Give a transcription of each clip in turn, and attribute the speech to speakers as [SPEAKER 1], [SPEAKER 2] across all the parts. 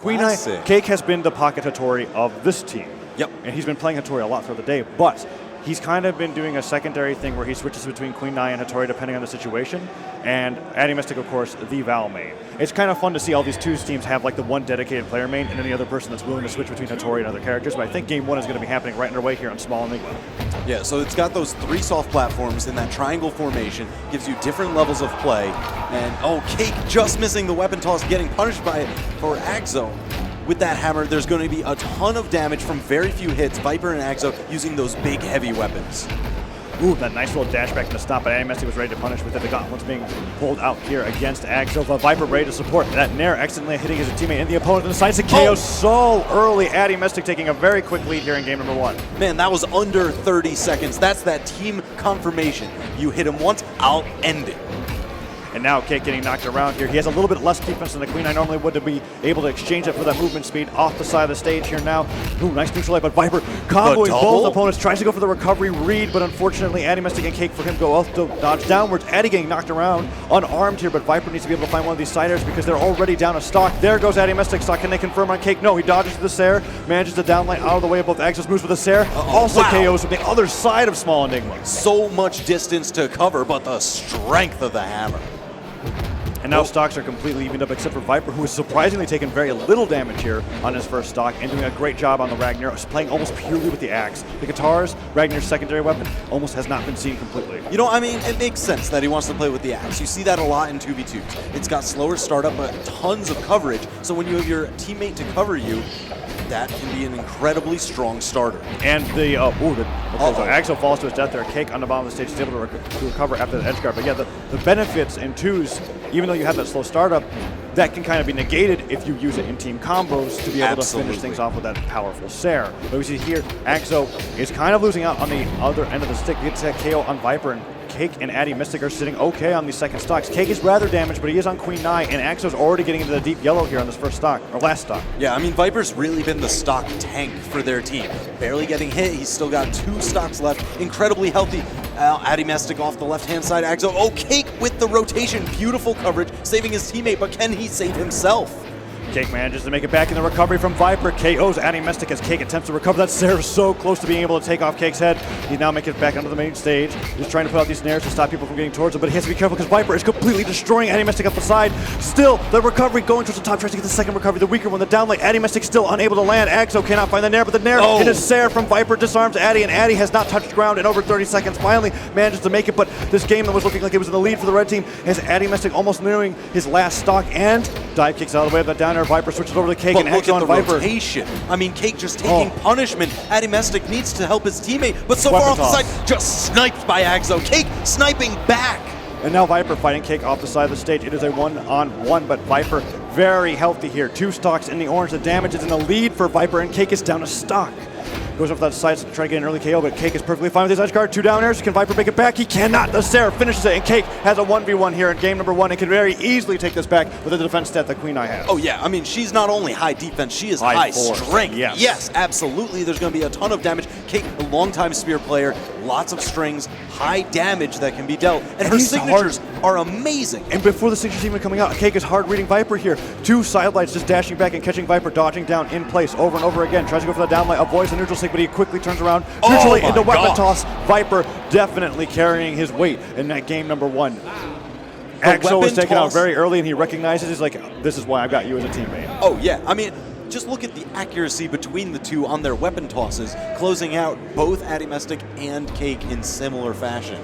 [SPEAKER 1] Queen Eye, Cake has been the pocket Hattori of this team.
[SPEAKER 2] Yep.
[SPEAKER 1] And he's been playing Hattori a lot throughout the day, but he's kind of been doing a secondary thing where he switches between Queen Eye and Hattori depending on the situation, and Addymestic, of course, the Val main. It's kind of fun to see all these two teams have like the one dedicated player main and any other person that's willing to switch between Hattori and other characters, but I think Game 1 is going to be happening right underway here on Small Enigma.
[SPEAKER 2] Yeah, so it's got those 3 soft platforms in that triangle formation, gives you different levels of play, and Cake just missing the weapon toss, getting punished by it for Aggz0. With that hammer, there's going to be a ton of damage from very few hits. VipR and Aggz0 using those big, heavy weapons.
[SPEAKER 1] Ooh, that nice little dash back in the stop, but Addymestic was ready to punish with it. The gauntlets being pulled out here against Aggz0. The VipR ready to support. That Nair accidentally hitting his teammate and the opponent decides to KO so early. Addymestic taking a very quick lead here in game number 1.
[SPEAKER 2] Man, that was under 30 seconds. That's that team confirmation. You hit him once, I'll end it.
[SPEAKER 1] And now Cake getting knocked around here. He has a little bit less defense than the Queen Eye normally would to be able to exchange it for that movement speed off the side of the stage here now. Ooh, nice neutral light, but VipR comboing both opponents, tries to go for the recovery read, but unfortunately Addymestic and Cake for him go off to dodge downwards. Addy getting knocked around, unarmed here, but VipR needs to be able to find one of these side airs because they're already down a stock. There goes Addymestic stock. Can they confirm on Cake? No, he dodges the Sair, manages to downlight out of the way of both Aggz0's moves with the Sair. Also KOs from the other side of Small Enigma.
[SPEAKER 2] So much distance to cover, but the strength of the hammer.
[SPEAKER 1] And now stocks are completely evened up except for VipR, who has surprisingly taken very little damage here on his first stock and doing a great job on the Ragnar, playing almost purely with the axe. The guitars, Ragnar's secondary weapon, almost has not been seen completely.
[SPEAKER 2] You know, I mean, it makes sense that he wants to play with the axe. You see that a lot in 2v2s. It's got slower startup, but tons of coverage. So when you have your teammate to cover you, that can be an incredibly strong starter.
[SPEAKER 1] And the, Aggz0 falls to his death there. Cake on the bottom of the stage is able to recover after the edge guard. But yeah, the benefits in 2s, even though you have that slow startup, that can kind of be negated if you use it in team combos to be able to finish things off with that powerful Sair. But we see here, Aggz0 is kind of losing out on the other end of the stick. He gets that KO on VipR, and Cake and Addymestic are sitting okay on these second stocks. Cake is rather damaged, but he is on Queen Eye, and Aggz0's already getting into the deep yellow here on this first stock, or last stock.
[SPEAKER 2] Yeah, I mean, VipR's really been the stock tank for their team. Barely getting hit. He's still got 2 stocks left. Incredibly healthy. Addymestic off the left-hand side. Aggz0, Cake with the rotation. Beautiful coverage, saving his teammate, but can he save himself?
[SPEAKER 1] Cake manages to make it back in the recovery from VipR. KOs Addymestic as Cake attempts to recover. That Sair is so close to being able to take off Cake's head. He now makes it back onto the main stage. He's trying to put out these snares to stop people from getting towards him, but he has to be careful because VipR is completely destroying Addymestic up the side. Still, the recovery going towards the top, tries to get the second recovery, the weaker one, the downlight. Addymestic still unable to land. Aggz0 cannot find the Nair, but the Nair hit his Sair from VipR, disarms Addy, and Addy has not touched ground in over 30 seconds. Finally manages to make it, but this game that was looking like it was in the lead for the red team has Addymestic almost nearing his last stock, and dive kicks out of the way of that down air. VipR switches over to Cake,
[SPEAKER 2] but
[SPEAKER 1] and
[SPEAKER 2] look at the
[SPEAKER 1] VipR.
[SPEAKER 2] rotation. I mean, Cake just taking punishment. Addymestic needs to help his teammate, but so far off the side, just sniped by Aggz0. Cake sniping back.
[SPEAKER 1] And now VipR fighting Cake off the side of the stage. It is a 1-on-1, but VipR very healthy here. 2 stocks in the orange. The damage is in the lead for VipR, and Cake is down a stock. Goes up that side to try to get an early KO, but Cake is perfectly fine with his edge guard. 2 down airs. Can VipR make it back? He cannot. The Sair finishes it, and Cake has a 1v1 here in game number 1 and can very easily take this back with the defense stat that Queen Eye has.
[SPEAKER 2] Oh yeah, I mean, she's not only high defense, she is high strength. Yes, absolutely. There's going to be a ton of damage. Cake, a longtime spear player, lots of strings, high damage that can be dealt, and her signatures are amazing.
[SPEAKER 1] And before the signatures even coming out, Cake is hard reading VipR here. 2 side lights just dashing back and catching VipR, dodging down in place over and over again. Tries to go for the downlight, avoids the neutral stick, but he quickly turns around, neutrally into weapon toss. VipR definitely carrying his weight in that game number 1. Aggz0 was taken out very early, and he recognizes, he's like, this is why I've got you as a teammate.
[SPEAKER 2] Oh yeah, I mean, just look at the accuracy between the two on their weapon tosses, closing out both Addymestic and Cake in similar fashion.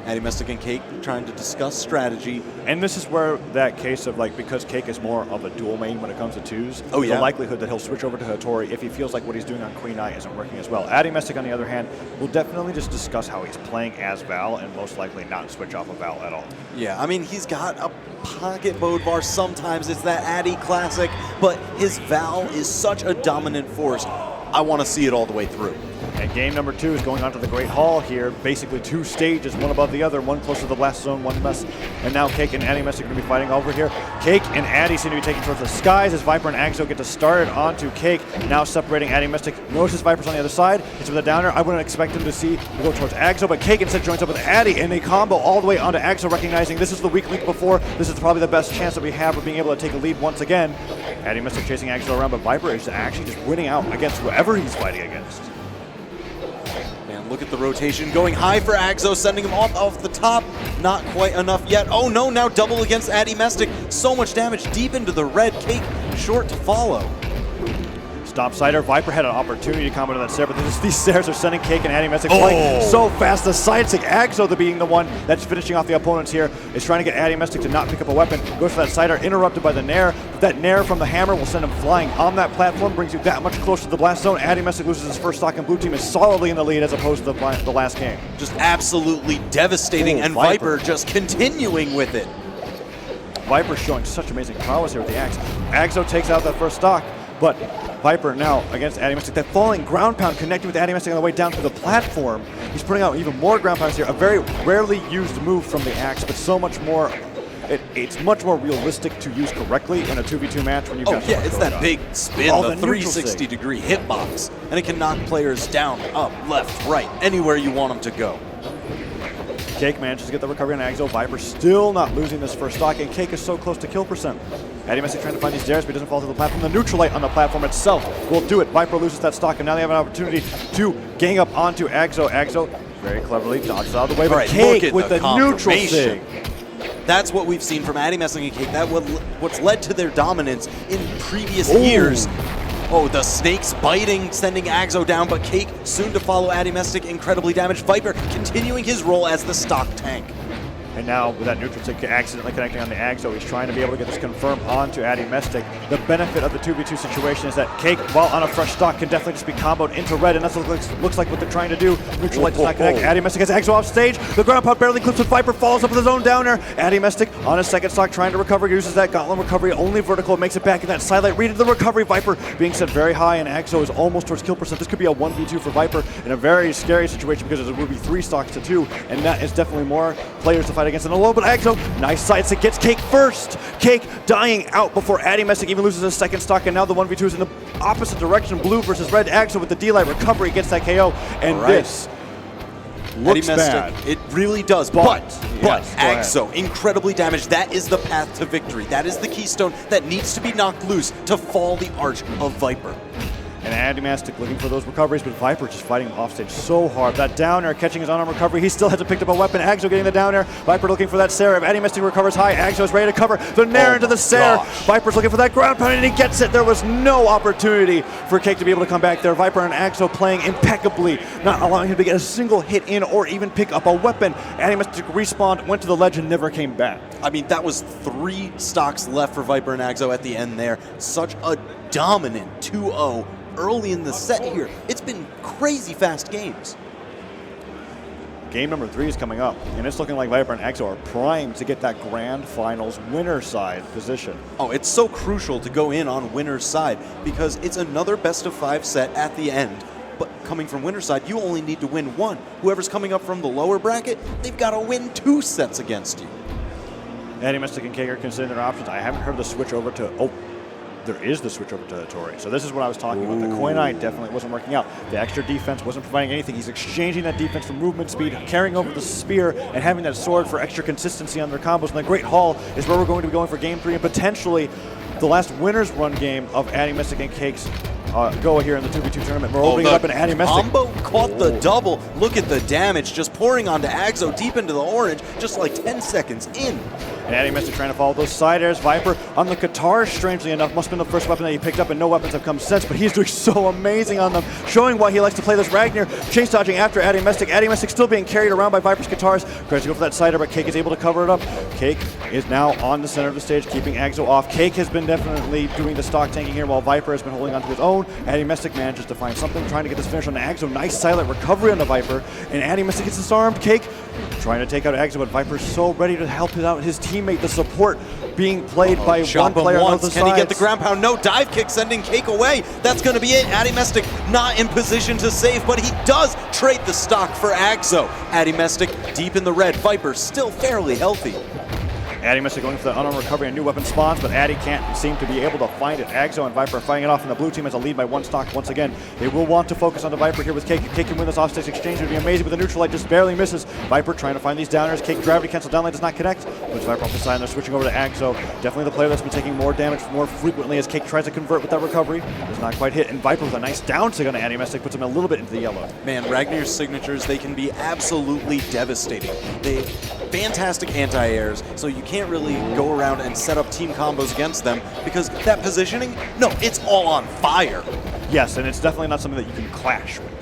[SPEAKER 2] Addymestic and Cake trying to discuss strategy.
[SPEAKER 1] And this is where that case of, like, because Cake is more of a dual main when it comes to 2s, the likelihood that he'll switch over to Hattori if he feels like what he's doing on Queen Eye isn't working as well. Addymestic, on the other hand, will definitely just discuss how he's playing as Val and most likely not switch off of Val at all.
[SPEAKER 2] Yeah, I mean, he's got a pocket mode bar sometimes. It's that Addy classic, but his Val is such a dominant force. I want to see it all the way through.
[SPEAKER 1] And game number 2 is going on to the Great Hall here. Basically 2 stages, one above the other, one close to the blast zone, one less. And now Cake and Addymestic are going to be fighting over here. Cake and Addy seem to be taking towards the skies as VipR and Aggz0 get to start onto Cake. Now separating Addymestic. Notices VipR's on the other side. It's with a downer. I wouldn't expect him to see go towards Aggz0, but Cake instead joins up with Addy, and they combo all the way onto Aggz0, recognizing this is the weak link before. This is probably the best chance that we have of being able to take a lead once again. Addymestic chasing Aggz0 around, but VipR is actually just winning out against whoever he's fighting against.
[SPEAKER 2] Man, look at the rotation going high for Aggz0, sending him off the top. Not quite enough yet. Oh no, now double against Addymestic. So much damage deep into the red. Cake short to follow.
[SPEAKER 1] Stop sider. VipR had an opportunity to comment on that Sair, but these Sairs are sending Cake and Addymestic flying so fast. The side stick, Aggz0 being the one that's finishing off the opponents here, is trying to get Addymestic to not pick up a weapon. Goes for that sider, interrupted by the Nair. But that Nair from the hammer will send him flying on that platform, brings you that much closer to the blast zone. Addymestic loses his first stock, and blue team is solidly in the lead as opposed to the last game.
[SPEAKER 2] Just absolutely devastating, and VipR just continuing with it.
[SPEAKER 1] VipR showing such amazing prowess here with the axe. Aggz0 takes out that first stock, but VipR now against Addymestic. That falling ground pound connecting with Addymestic on the way down to the platform. He's putting out even more ground pounds here. A very rarely used move from the axe, but so much more. It's much more realistic to use correctly in a 2v2 match when you've got
[SPEAKER 2] it's that big spin, the 360-degree hitbox, and it can knock players down, up, left, right, anywhere you want them to go.
[SPEAKER 1] Cake manages to get the recovery on Aggz0. VipR still not losing this first stock, and Cake is so close to kill percent. Addymestic trying to find these dares, but he doesn't fall to the platform. The neutral light on the platform itself will do it. VipR loses that stock, and now they have an opportunity to gang up onto Aggz0. Aggz0 very cleverly dodges out of the way, but Cake with the neutral sig.
[SPEAKER 2] That's what we've seen from Addymestic and Cake. That's what's led to their dominance in previous years. Oh, the snakes biting, sending Aggz0 down, but Cake soon to follow Addymestic, incredibly damaged. VipR continuing his role as the stock tank.
[SPEAKER 1] And now with that neutral stick accidentally connecting on the Aggz0, he's trying to be able to get this confirmed onto Addymestic. The benefit of the 2v2 situation is that Cake, while on a fresh stock, can definitely just be comboed into red, and that's what looks like what they're trying to do. Neutral light does not connect. Addymestic has Aggz0 off stage. The ground pound barely clips with VipR, follows up with his own downer. Addymestic on his second stock trying to recover, uses that gauntlet recovery, only vertical, makes it back in that sidelight, read into the recovery. VipR being set very high, and Aggz0 is almost towards kill percent. This could be a 1v2 for VipR in a very scary situation because it would be 3 stocks to 2, and that is definitely more players to fight against in a low, but Aggz0, nice side stick, gets Cake first. Cake dying out before Addymestic even loses his second stock, and now the 1v2 is in the opposite direction, blue versus red. Aggz0 with the D-light recovery gets that KO, and this looks bad.
[SPEAKER 2] It really does, but Aggz0 incredibly damaged. That is the path to victory. That is the keystone that needs to be knocked loose to fall the arch of VipR.
[SPEAKER 1] And Addymestic looking for those recoveries, but VipR just fighting offstage so hard. That down air catching his unarmed recovery. He still hasn't picked up a weapon. Aggz0 getting the down air. VipR looking for that Sair. If Addymestic recovers high, Aggz0 is ready to cover the Nair into the Sair. VipR's looking for that ground pound, and he gets it. There was no opportunity for Cake to be able to come back there. VipR and Aggz0 playing impeccably, not allowing him to get a single hit in or even pick up a weapon. Addymestic respawned, went to the ledge, and never came back.
[SPEAKER 2] I mean, that was 3 stocks left for VipR and Aggz0 at the end there. Such a dominant 2-0. Early in the set here. It's been crazy fast games.
[SPEAKER 1] Game number 3 is coming up, and it's looking like VipR and Aggz0 are primed to get that grand finals winner side position.
[SPEAKER 2] Oh, it's so crucial to go in on winner's side because it's another best of 5 set at the end. But coming from winner's side, you only need to win 1. Whoever's coming up from the lower bracket, they've got to win 2 sets against you.
[SPEAKER 1] Addymestic and Cake are considering their options. I haven't heard the switch over to there is the switch over to Tori. So this is what I was talking about. The coin eye definitely wasn't working out. The extra defense wasn't providing anything. He's exchanging that defense for movement speed, carrying over the spear, and having that sword for extra consistency on their combos. And the Great Hall is where we're going to be going for game 3 and potentially the last winner's run game of Addymestic and Cake's go here in the 2v2 tournament. We're opening up an Addymestic.
[SPEAKER 2] Combo caught the double. Look at the damage just pouring onto Aggz0 deep into the orange, just like 10 seconds in.
[SPEAKER 1] And Addymestic trying to follow those side airs. VipR on the guitar, strangely enough, must have been the first weapon that he picked up, and no weapons have come since, but he's doing so amazing on them, showing why he likes to play this Ragnar, chase dodging after Addymestic. Addymestic still being carried around by VipR's guitars. Tries to go for that side air, but Cake is able to cover it up. Cake is now on the center of the stage, keeping Aggz0 off. Cake has been definitely doing the stock tanking here, while VipR has been holding on to his own. Addymestic manages to find something, trying to get this finish on Aggz0. Nice silent recovery on the VipR, and Addymestic gets disarmed. Cake trying to take out Aggz0, but VipR's so ready to help out his teammate. The support being played by one player on the sides.
[SPEAKER 2] Can he get the ground pound? No, dive kick sending Cake away. That's going to be it. Addymestic not in position to save, but he does trade the stock for Aggz0. Addymestic deep in the red. VipR still fairly healthy.
[SPEAKER 1] Addymestic going for the unarmed recovery and new weapon spawns, but Addy can't seem to be able to find it. Aggz0 and VipR are fighting it off, and the blue team has a lead by 1 stock once again. They will want to focus on the VipR here with Cake. If Cake can win this offstage exchange, it would be amazing, but the neutral light just barely misses. VipR trying to find these downers. Cake gravity cancel down lane does not connect. Puts VipR off the side, and they're switching over to Aggz0. Definitely the player that's been taking more damage more frequently as Cake tries to convert with that recovery. Does not quite hit, and VipR with a nice down sig on Addymestic puts him a little bit into the yellow.
[SPEAKER 2] Man, Ragnar's signatures, they can be absolutely devastating. They fantastic anti-airs, so you can't really go around and set up team combos against them because that positioning, no, it's all on fire.
[SPEAKER 1] Yes, and it's definitely not something that you can clash with.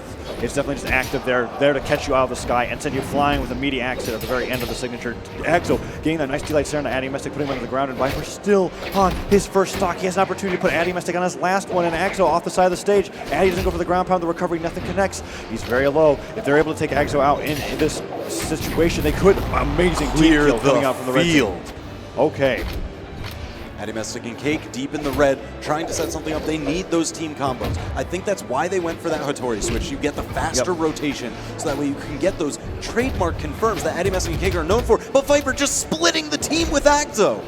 [SPEAKER 1] It's definitely just active there to catch you out of the sky and send you flying with a meaty accident at the very end of the signature. Aggz0 getting that nice delight stare on Addymestic, putting him on the ground, and VipR still on his first stock. He has an opportunity to put Addymestic on his last one, and Aggz0 off the side of the stage. Addy doesn't go for the ground pound, the recovery, nothing connects. He's very low. If they're able to take Aggz0 out in this situation, they could. Amazing
[SPEAKER 2] Clear
[SPEAKER 1] team kill coming out from the red team.
[SPEAKER 2] field.
[SPEAKER 1] Okay.
[SPEAKER 2] Addymestic and Cake deep in the red, trying to set something up. They need those team combos. I think that's why they went for that Hattori switch. You get the faster rotation, so that way you can get those trademark confirms that Addymestic and Cake are known for. But VipR just splitting the team with Aggz0.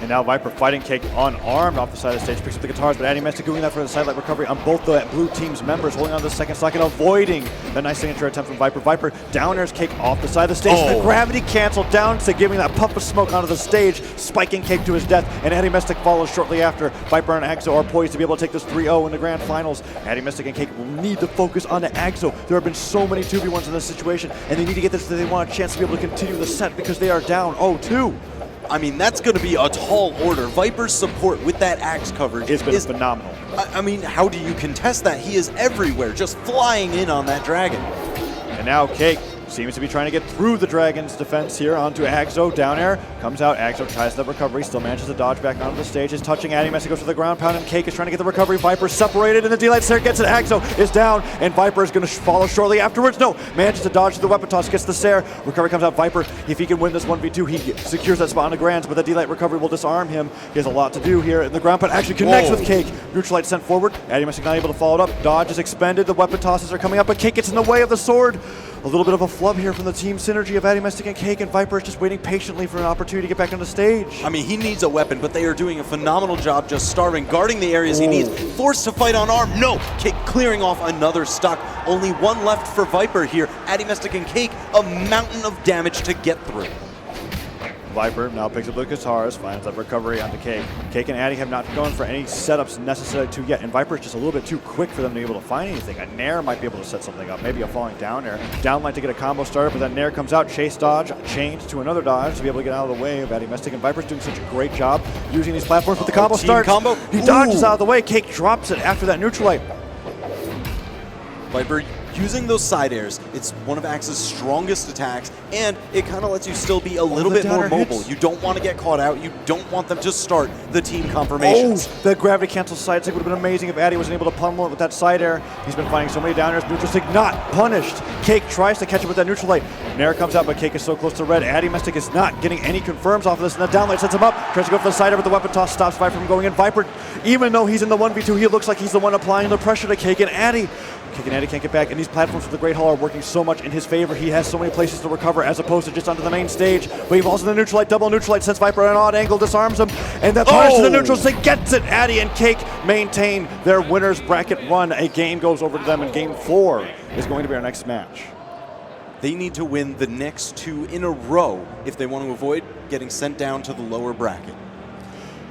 [SPEAKER 1] And now VipR fighting Cake unarmed off the side of the stage, picks up the guitars, but Addymestic doing that for the sidelight recovery on both the blue team's members, holding on to the second stock and avoiding the nice signature attempt from VipR. VipR downers Cake off the side of the stage. The gravity cancel down to giving that puff of smoke onto the stage, spiking Cake to his death, and Addymestic follows shortly after. VipR and Aggz0 are poised to be able to take this 3-0 in the grand finals. Addymestic and Cake will need to focus on the Aggz0. There have been so many 2v1s in this situation, and they need to get this so they want a chance to be able to continue the set because they are down 0-2.
[SPEAKER 2] I mean, that's going to be a tall order. VipR's support with that Axe coverage
[SPEAKER 1] It's been phenomenal.
[SPEAKER 2] I mean, how do you contest that? He is everywhere, just flying in on that dragon.
[SPEAKER 1] And now Cake seems to be trying to get through the Dragon's defense here onto Aggz0. Down air, comes out, Aggz0 tries the recovery, still manages to dodge back onto the stage, is touching Addymestic, goes for the ground pound, and Cake is trying to get the recovery. VipR separated, and the D-Light Snare gets it. Aggz0 is down, and VipR is going to follow shortly afterwards. No, manages to dodge the weapon toss, gets the Snare. Recovery comes out. VipR, if he can win this 1v2, he secures that spot on the grands, but the D-Light recovery will disarm him. He has a lot to do here, and the ground pound actually connects with Cake. Neutral light sent forward. Addymestic not able to follow it up. Dodge is expended. The weapon tosses are coming up, but Cake gets in the way of the sword. A little bit of a flub here from the team synergy of Addymestic and Cake, and VipR is just waiting patiently for an opportunity to get back on the stage.
[SPEAKER 2] I mean, he needs a weapon, but they are doing a phenomenal job just starving, guarding the areas he needs. Forced to fight on arm. No! Cake clearing off another stock. Only one left for VipR here. Addymestic and Cake, a mountain of damage to get through.
[SPEAKER 1] VipR now picks up the guitars, finds that recovery onto Cake. Cake and Addy have not gone for any setups necessary to yet, and VipR is just a little bit too quick for them to be able to find anything. A Nair might be able to set something up, maybe a falling down air. Down line to get a combo started, but then Nair comes out, chase dodge, change to another dodge to be able to get out of the way of Addymestic, and VipR's doing such a great job using these platforms, but the combo starts.
[SPEAKER 2] Combo.
[SPEAKER 1] He dodges out of the way, Cake drops it after that neutral light.
[SPEAKER 2] VipR using those side airs, it's one of Aggz0's strongest attacks, and it kind of lets you still be a little bit more mobile.
[SPEAKER 1] Hits.
[SPEAKER 2] You don't want to get caught out. You don't want them to start the team confirmations.
[SPEAKER 1] Oh, the gravity cancel side stick would have been amazing if Addy wasn't able to pummel it with that side air. He's been finding so many down airs. Neutral stick not punished. Cake tries to catch it with that neutral light. Nair comes out, but Cake is so close to red. Addymestic is not getting any confirms off of this, and the down light sets him up. Tries to go for the side air, but the weapon toss stops VipR from going in. VipR, even though he's in the 1v2, he looks like he's the one applying the pressure to Cake and Addy. Cake and Addy can't get back, and these platforms for the Great Hall are working so much in his favor. He has so many places to recover as opposed to just onto the main stage. But he falls in the neutral light, double neutral light, sends VipR at an odd angle, disarms him, and that punish to the neutral stick gets it. Addy and Cake maintain their winner's bracket run. A game goes over to them, and game 4 is going to be our next match.
[SPEAKER 2] They need to win the next 2 in a row if they want to avoid getting sent down to the lower bracket.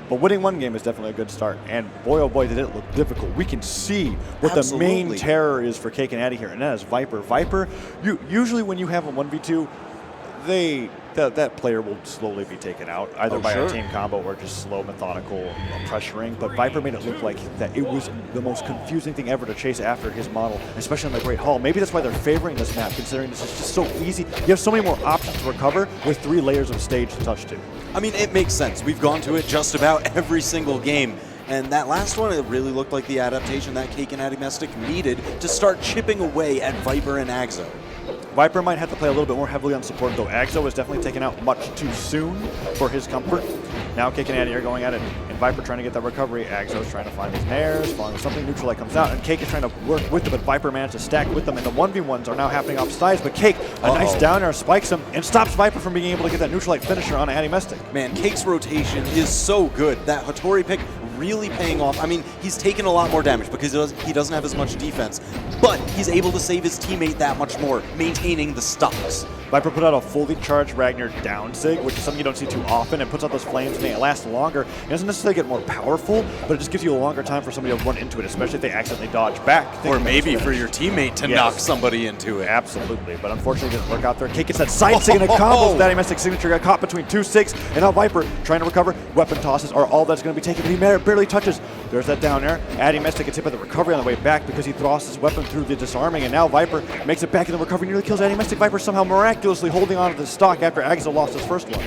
[SPEAKER 1] But winning one game is definitely a good start, and boy oh boy did it look difficult. We can see what the main terror is for Cake and Addy here, and that is VipR. VipR, usually when you have a 1v2, that player will slowly be taken out, either by a team combo or just slow, methodical pressuring. But VipR made it look like that it was the most confusing thing ever to chase after his model, especially in the Great Hall. Maybe that's why they're favoring this map, considering this is just so easy. You have so many more options to recover with 3 layers of stage to touch to.
[SPEAKER 2] I mean, it makes sense. We've gone to it just about every single game. And that last one, it really looked like the adaptation that Cake and Addymestic needed to start chipping away at VipR and Aggz0.
[SPEAKER 1] VipR might have to play a little bit more heavily on support, though Aggz0 was definitely taken out much too soon for his comfort. Now Cake and Addy are going at it, and VipR trying to get that recovery. Aggz0 is trying to find his nairs, following something neutral that comes out, and Cake is trying to work with them, but VipR managed to stack with them, and the 1v1s are now happening off sides, but Cake, a nice down air, spikes him, and stops VipR from being able to get that neutral light finisher on Addymestic.
[SPEAKER 2] Man, Cake's rotation is so good. That Hattori pick really paying off. I mean, he's taken a lot more damage because he doesn't have as much defense, but he's able to save his teammate that much more, maintaining the stocks.
[SPEAKER 1] VipR put out a fully charged Ragnar down sig, which is something you don't see too often. It puts out those flames and they last longer. It doesn't necessarily get more powerful, but it just gives you a longer time for somebody to run into it, especially if they accidentally dodge back.
[SPEAKER 2] Or maybe for your teammate to knock somebody into it.
[SPEAKER 1] Absolutely, but unfortunately it didn't work out there. Cake gets that side sig and it combos with Addymestic signature, got caught between 2 sigs, and now VipR trying to recover. Weapon tosses are all that's going to be taken, but he barely touches. There's that down air. Addymestic gets hit by the recovery on the way back because he throws his weapon through the disarming, and now VipR makes it back in the recovery, nearly kills Addymestic. VipR somehow miraculously holding on to the stock after Aggz0 lost his first one.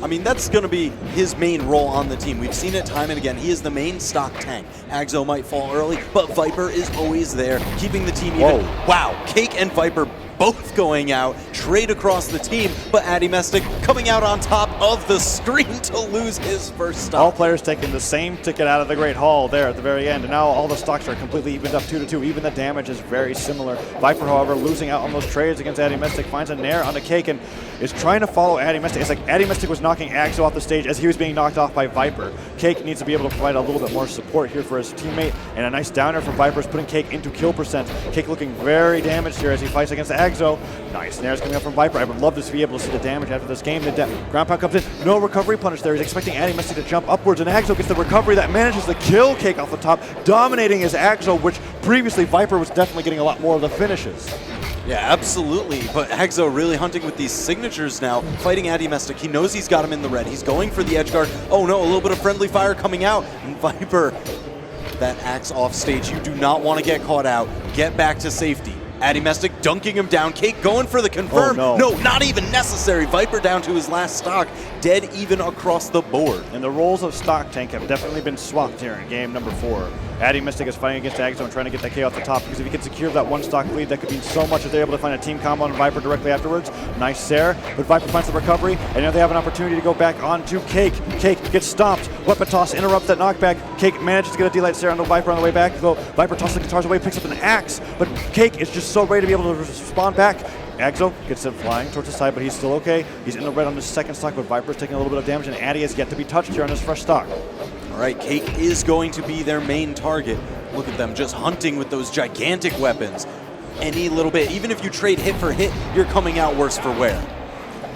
[SPEAKER 2] I mean, that's going to be his main role on the team. We've seen it time and again. He is the main stock tank. Aggz0 might fall early, but VipR is always there, keeping the team even. Wow, Cake and VipR both going out, trade across the team, but Addymestic coming out on top of the screen to lose his first stock.
[SPEAKER 1] All players taking the same ticket out of the Great Hall there at the very end, and now all the stocks are completely evened up 2-2. Even the damage is very similar. VipR, however, losing out on those trades against Addymestic, finds a nair on the Cake and is trying to follow Addymestic. It's like Addymestic was knocking Aggz0 off the stage as he was being knocked off by VipR. Cake needs to be able to provide a little bit more support here for his teammate, and a nice downer from VipR is putting Cake into kill percent. Cake looking very damaged here as he fights against Aggz0. Nice nares coming up from VipR. I would love to be able to see the damage after this game. The ground pound comes in. No recovery punish there. He's expecting Addymestic to jump upwards, and Aggz0 gets the recovery that manages to kill Cake off the top, dominating his Aggz0, which previously VipR was definitely getting a lot more of the finishes.
[SPEAKER 2] Yeah, absolutely. But Aggz0 really hunting with these signatures now, fighting Addymestic. He knows he's got him in the red. He's going for the edge guard. Oh no, a little bit of friendly fire coming out. And VipR, that axe off stage. You do not want to get caught out. Get back to safety. Addymestic dunking him down. Cake going for the confirm.
[SPEAKER 1] Oh, no.
[SPEAKER 2] No, not even necessary. VipR down to his last stock. Dead even across the board.
[SPEAKER 1] And the roles of stock tank have definitely been swapped here in game number 4. Addymestic is fighting against Aggz0 and trying to get that K off the top, because if he can secure that one stock lead, that could mean so much if they're able to find a team combo on VipR directly afterwards. Nice Sair, but VipR finds the recovery, and now they have an opportunity to go back onto Cake. Cake gets stomped. Weapon toss interrupts that knockback. Cake manages to get a D-Light Sair on the VipR on the way back, though VipR tosses the guitars away, picks up an axe, but Cake is just so ready to be able to respond back. Aggz0 gets him flying towards the side, but he's still okay. He's in the red on his second stock, but VipR's taking a little bit of damage, and Addy has yet to be touched here on his fresh stock.
[SPEAKER 2] All right, Cake is going to be their main target. Look at them just hunting with those gigantic weapons. Any little bit, even if you trade hit for hit, you're coming out worse for wear.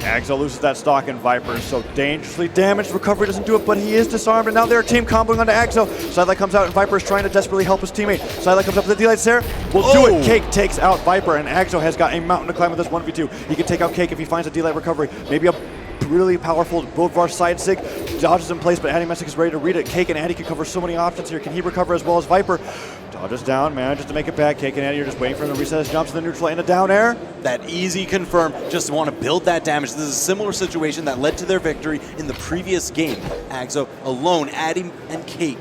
[SPEAKER 1] Aggz0 loses that stock, and VipR is so dangerously damaged. Recovery doesn't do it, but he is disarmed, and now they're team comboing onto Aggz0. Sidelight comes out, and VipR is trying to desperately help his teammate. Sidelight comes up with the D-Light Sair. Will do it. Cake takes out VipR, and Aggz0 has got a mountain to climb with this 1v2. He can take out Cake if he finds a D-Light recovery. Maybe a really powerful Boulevard side sig. Dodges in place, but Addymestic is ready to read it. Cake and Addy can cover so many options here. Can he recover as well as VipR? Dodges down, manages to make it back. Cake and Addy are just waiting for him to reset his jumps to the neutral and a down air.
[SPEAKER 2] That easy confirm, just want to build that damage. This is a similar situation that led to their victory in the previous game. Aggz0 alone, Addy and Cake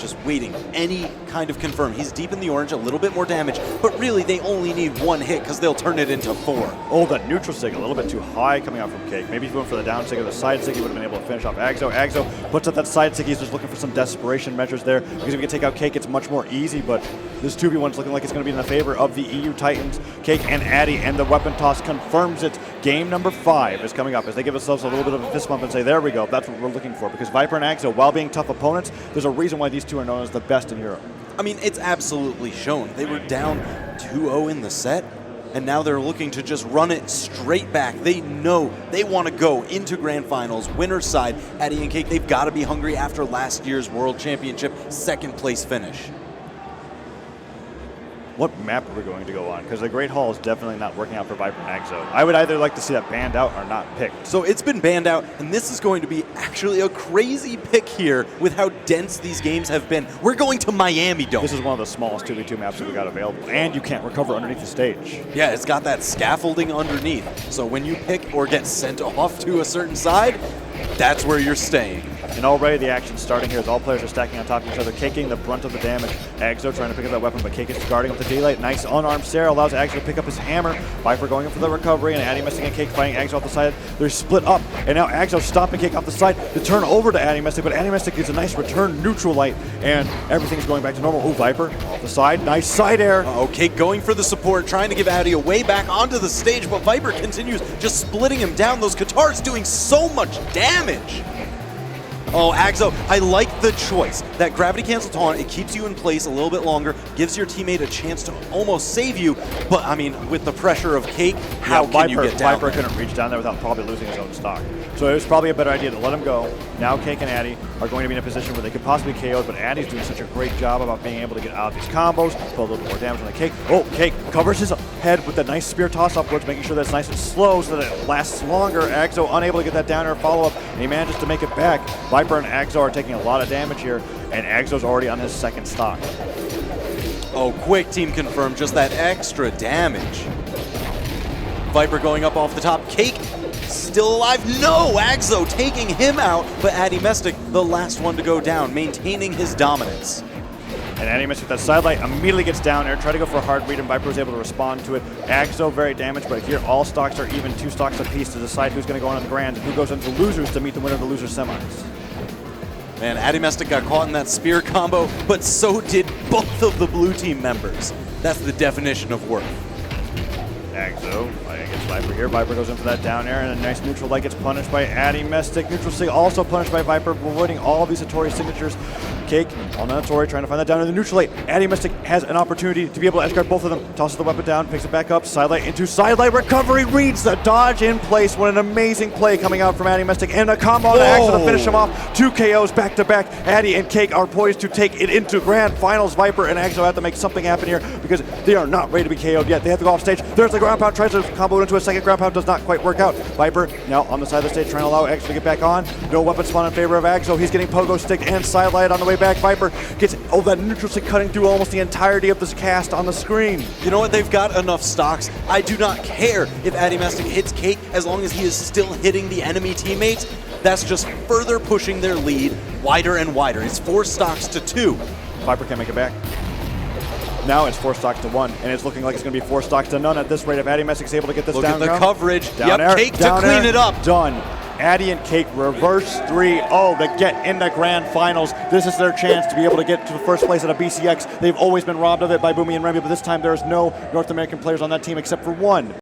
[SPEAKER 2] just waiting any kind of confirm. He's deep in the orange, a little bit more damage, but really they only need one hit because they'll turn it into 4.
[SPEAKER 1] Oh, that neutral sig a little bit too high coming out from Cake. Maybe if he went for the down sig or the side sig, he would have been able to finish off Aggz0. Aggz0 puts up that side sig. He's just looking for some desperation measures there, because if he can take out Cake, it's much more easy, but this 2v1's looking like it's going to be in the favor of the EU Titans. Cake and Addy, and the weapon toss confirms it. Game number 5 is coming up as they give themselves a little bit of a fist bump and say, there we go, that's what we're looking for, because VipR and Aggz0, while being tough opponents, there's a reason why these two are known as the best in Europe.
[SPEAKER 2] I mean, it's absolutely shown. They were down 2-0 in the set, and now they're looking to just run it straight back. They know they want to go into grand finals, winner's side. Addy and Cake, they've got to be hungry after last year's World Championship second place finish.
[SPEAKER 1] What map are we going to go on? Because the Great Hall is definitely not working out for VipR and Aggz0. I would either like to see that banned out or not picked.
[SPEAKER 2] So it's been banned out, and this is going to be actually a crazy pick here with how dense these games have been. We're going to Miami Dome.
[SPEAKER 1] This is one of the smallest 2v2 maps that we got available, and you can't recover underneath the stage.
[SPEAKER 2] Yeah, it's got that scaffolding underneath. So when you pick or get sent off to a certain side, that's where you're staying.
[SPEAKER 1] And already the action's starting here as all players are stacking on top of each other, taking the brunt of the damage. Aggz0 trying to pick up that weapon, but Cake is guarding with the daylight. Nice unarmed Sarah allows Aggz0 to pick up his hammer. VipR going in for the recovery, and Addymestic and Cake fighting Aggz0 off the side. They're split up, and now Aggz0 stopping Cake off the side to turn over to Addymestic, but Addymestic gets a nice return neutral light, and everything's going back to normal. Ooh, VipR off the side, nice side air.
[SPEAKER 2] Cake going for the support, trying to give Addy a way back onto the stage, but VipR continues just splitting him down. Those guitars doing so much damage. Oh, Aggz0, I like the choice. That gravity cancel taunt, it keeps you in place a little bit longer, gives your teammate a chance to almost save you, but I mean, with the pressure of Cake, how can you get down
[SPEAKER 1] VipR couldn't reach down there without probably losing his own stock. So it was probably a better idea to let him go. Now Cake and Addy are going to be in a position where they could possibly KO, but Addy's doing such a great job about being able to get out of these combos, put a little bit more damage on the Cake. Oh, Cake covers his head with a nice spear toss upwards, making sure that's nice and slow so that it lasts longer. Aggz0 unable to get that down air follow-up, and he manages to make it back. VipR and Aggz0 are taking a lot of damage here, and Aggz0's already on his second stock.
[SPEAKER 2] Oh, quick team confirmed, just that extra damage. VipR going up off the top, Cake still alive. No, Aggz0 taking him out, but Addymestic, the last one to go down, maintaining his dominance.
[SPEAKER 1] And Addymestic with that sidelight immediately gets down there, try to go for a hard read, and VipR was able to respond to it. Aggz0 very damaged, but here all stocks are even, 2 stocks apiece to decide who's going to go on the grand and who goes into losers to meet the winner of the loser semis.
[SPEAKER 2] Man, Addymestic got caught in that spear combo, but so did both of the blue team members. That's the definition of worth.
[SPEAKER 1] Aggz0 fighting against VipR here. VipR goes in for that down air, and a nice neutral light gets punished by Addymestic. Neutral sig also punished by VipR, avoiding all of these Hattori signatures. Cake on Hattori trying to find that down in the neutral light. Addymestic has an opportunity to be able to edge guard both of them. Tosses the weapon down, picks it back up, sidelight into sidelight recovery, reads the dodge in place. What an amazing play coming out from Addymestic, and a combo to Aggz0 to finish him off. 2 KOs back to back. Addy and Cake are poised to take it into grand finals. VipR and Aggz0 have to make something happen here because they are not ready to be KO'd yet. They have to go off stage. There's the ground pound, tries to combo into a second ground pound, does not quite work out. VipR now on the side of the stage trying to allow Aggz0 to get back on. No weapon spawn in favor of Aggz0. He's getting pogo stick and sidelight on the way back. VipR gets that neutral stick cutting through almost the entirety of this cast on the screen.
[SPEAKER 2] You know what? They've got enough stocks. I do not care if Addymestic hits Cake as long as he is still hitting the enemy teammates. That's just further pushing their lead wider and wider. It's 4 stocks to 2.
[SPEAKER 1] VipR can't make it back. Now it's 4 stocks to 1, and it's looking like it's going to be 4 stocks to none at this rate. If Addymestic's able to get this
[SPEAKER 2] Look
[SPEAKER 1] down
[SPEAKER 2] at the coverage.
[SPEAKER 1] down air,
[SPEAKER 2] Cake
[SPEAKER 1] down
[SPEAKER 2] to clean
[SPEAKER 1] air,
[SPEAKER 2] it up.
[SPEAKER 1] Done. Addy and Cake reverse 3-0 to get in the grand finals. This is their chance to be able to get to the first place at a BCX. They've always been robbed of it by Boomy and Remy, but this time there is no North American players on that team except for one.